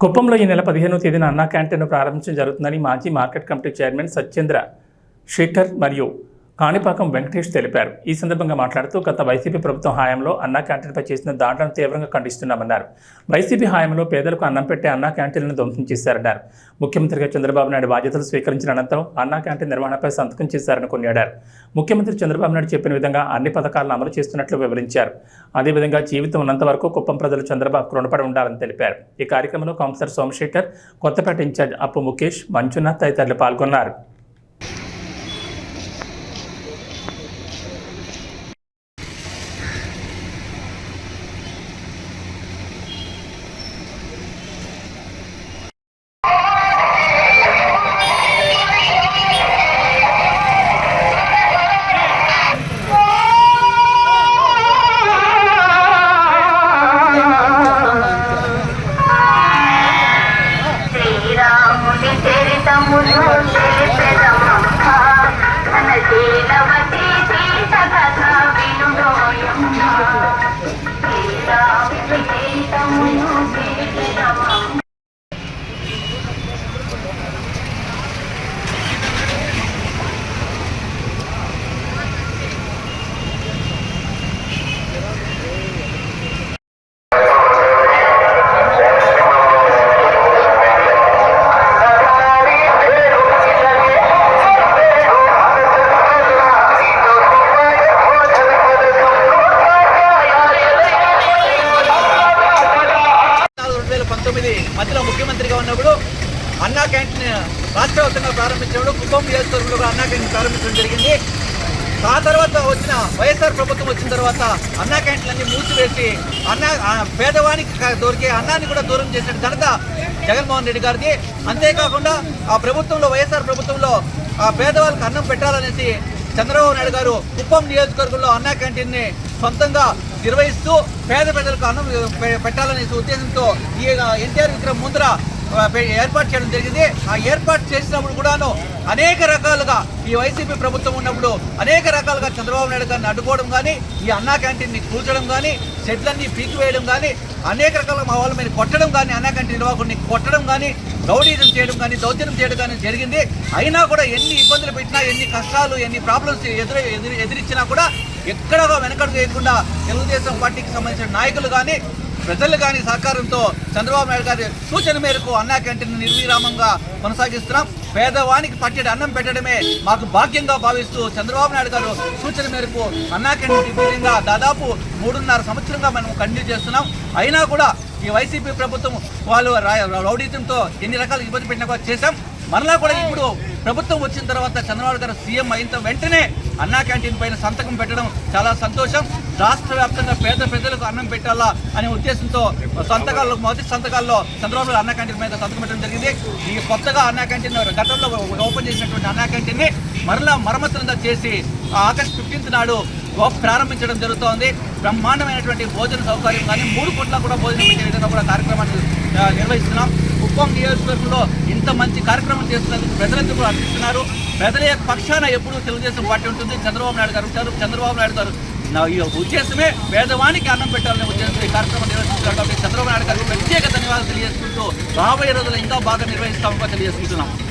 కుప్పంలో ఈ నెల 15వ తేదీన అన్నా క్యాంటీన్ను ప్రారంభించడం జరుగుతుందని మాజీ market committee chairman Satyendra Shekhar మరియు కాణిపాకం వెంకటేష్ తెలిపారు. ఈ సందర్భంగా మాట్లాడుతూ గత వైసీపీ ప్రభుత్వం హయాంలో అన్నా క్యాంటీన్పై చేసిన దాడులను తీవ్రంగా ఖండిస్తున్నామన్నారు. వైసీపీ హయాంలో పేదలకు అన్నం పెట్టే అన్నా క్యాంటీన్లను ధ్వంసం చేశారన్నారు. ముఖ్యమంత్రిగా చంద్రబాబు నాయుడు బాధ్యతలు స్వీకరించిన అనంతరం అన్నా క్యాంటీన్ నిర్వహణపై సంతకం చేశారని కొనియాడారు. ముఖ్యమంత్రి చంద్రబాబు నాయుడు చెప్పిన విధంగా అన్ని పథకాలను అమలు చేస్తున్నట్లు వివరించారు. అదేవిధంగా జీవితం ఉన్నంత వరకు కుప్పం ప్రజలు చంద్రబాబుకు రుణపడి ఉండాలని తెలిపారు. ఈ కార్యక్రమంలో కౌన్సిలర్ సోమశేఖర్, కొత్తపేట ఇన్ఛార్జ్ అప్పు ముఖేష్, మంజునాథ్ తదితరులు పాల్గొన్నారు. మధ్యలో ముఖ్యమంత్రిగా ఉన్నప్పుడు అన్నా క్యాంటీన్ రాష్ట్ర వ్యాప్తంగా ప్రారంభించినప్పుడు కుప్పం నియోజకవర్గంలో అన్నా క్యాంటీన్ ప్రారంభించడం జరిగింది. ఆ తర్వాత వచ్చిన వైఎస్ఆర్ ప్రభుత్వం వచ్చిన తర్వాత అన్నా క్యాంటీన్లన్నీ మూసివేసి పేదవానికి దొరికే అన్నాన్ని కూడా దూరం చేసిన ఘనత జగన్మోహన్ రెడ్డి గారిది. అంతేకాకుండా ఆ ప్రభుత్వంలో వైఎస్ఆర్ ప్రభుత్వంలో ఆ పేదవాళ్ళకి అన్నం పెట్టాలనేసి చంద్రబాబు నాయుడు గారు కుప్పం నియోజకవర్గంలో అన్నా క్యాంటీన్ని సొంతంగా నిర్వహిస్తూ పేద ప్రజలకు అన్నం పెట్టాలనే ఉద్దేశంతో ఈ ఎన్టీఆర్ విగ్రహం ముందర ఏర్పాటు చేయడం జరిగింది. ఆ ఏర్పాటు చేసినప్పుడు కూడాను అనేక రకాలుగా ఈ వైసీపీ ప్రభుత్వం ఉన్నప్పుడు అనేక రకాలుగా చంద్రబాబు నాయుడు గారిని అడ్డుకోవడం కానీ, ఈ అన్నా క్యాంటీన్ని కూల్చడం కానీ, షెడ్లన్నీ పీకివేయడం కానీ, అనేక రకాలుగా మా వాళ్ళ మీద కొట్టడం కానీ, అన్నా క్యాంటీన్ నిర్వాహకుడిని కొట్టడం కానీ, రౌడీజం చేయడం కానీ, దౌర్జన్యం చేయడం కానీ జరిగింది. అయినా కూడా ఎన్ని ఇబ్బందులు పెట్టినా, ఎన్ని కష్టాలు, ఎన్ని ప్రాబ్లమ్స్ ఎదిరించినా కూడా ఎక్కడా వెనకడుగు వేయకుండా తెలుగుదేశం పార్టీకి సంబంధించిన నాయకులు కానీ, ప్రజలు కానీ సహకారంతో చంద్రబాబు నాయుడు గారి సూచన మేరకు అన్నా క్యాంటీన్ నిర్విరామంగా కొనసాగిస్తున్నాం. పేదవానికి పట్టెడు అన్నం పెట్టడమే మాకు భాగ్యంగా భావిస్తూ చంద్రబాబు నాయుడు గారు సూచన మేరకు అన్నా క్యాంటీన్ విధంగా దాదాపు 3.5 సంవత్సరంగా మనం కంటిన్యూ చేస్తున్నాం. అయినా కూడా ఈ వైసీపీ ప్రభుత్వం వాళ్ళు రౌడీజంతో ఎన్ని రకాల ఇబ్బంది పెట్టినా కూడా చేశాం. మరలా కూడా ఇప్పుడు ప్రభుత్వం వచ్చిన తర్వాత చంద్రబాబు గారు సీఎం అయిన వెంటనే అన్నా క్యాంటీన్ పైన సంతకం పెట్టడం చాలా సంతోషం. రాష్ట్ర వ్యాప్తంగా పేద ప్రజలకు అన్నం పెట్టాలా అనే ఉద్దేశంతో మొదటి సంతకాల్లో చంద్రబాబు గారు అన్నా క్యాంటీన్ మీద సంతకం పెట్టడం జరిగింది. ఈ కొత్తగా అన్నా క్యాంటీన్ గతంలో ఓపెన్ చేసినటువంటి అన్నా క్యాంటీన్ని మరలా మరమ్మతులంగా చేసి ఆగస్టు 15 నాడు ప్రారంభించడం జరుగుతోంది. బ్రహ్మాండమైనటువంటి భోజన సౌకర్యం కానీ 3 పూట్ల కూడా భోజనం పెట్టే విధంగా కూడా కార్యక్రమాన్ని నిర్వహిస్తున్నాం. కుప్పం నియోజకవర్గంలో ఇంత మంచి కార్యక్రమం చేస్తున్నందుకు ప్రజలందరూ కూడా అందిస్తున్నారు. ప్రజల యొక్క పక్షాన ఎప్పుడూ తెలుగుదేశం పార్టీ ఉంటుంది. చంద్రబాబు నాయుడు గారు ఉంటారు. చంద్రబాబు నాయుడు గారు ఈ ఉద్దేశమే పేదవానికి అన్నం పెట్టాలనే ఉద్దేశంతో ఈ కార్యక్రమం నిర్వహిస్తున్నారు. కాబట్టి చంద్రబాబు నాయుడు గారికి ప్రత్యేక ధన్యవాదాలు తెలియజేసుకుంటూ రాబోయే రోజుల్లో ఇంకా బాగా నిర్వహిస్తామని తెలియజేసుకుంటున్నాం.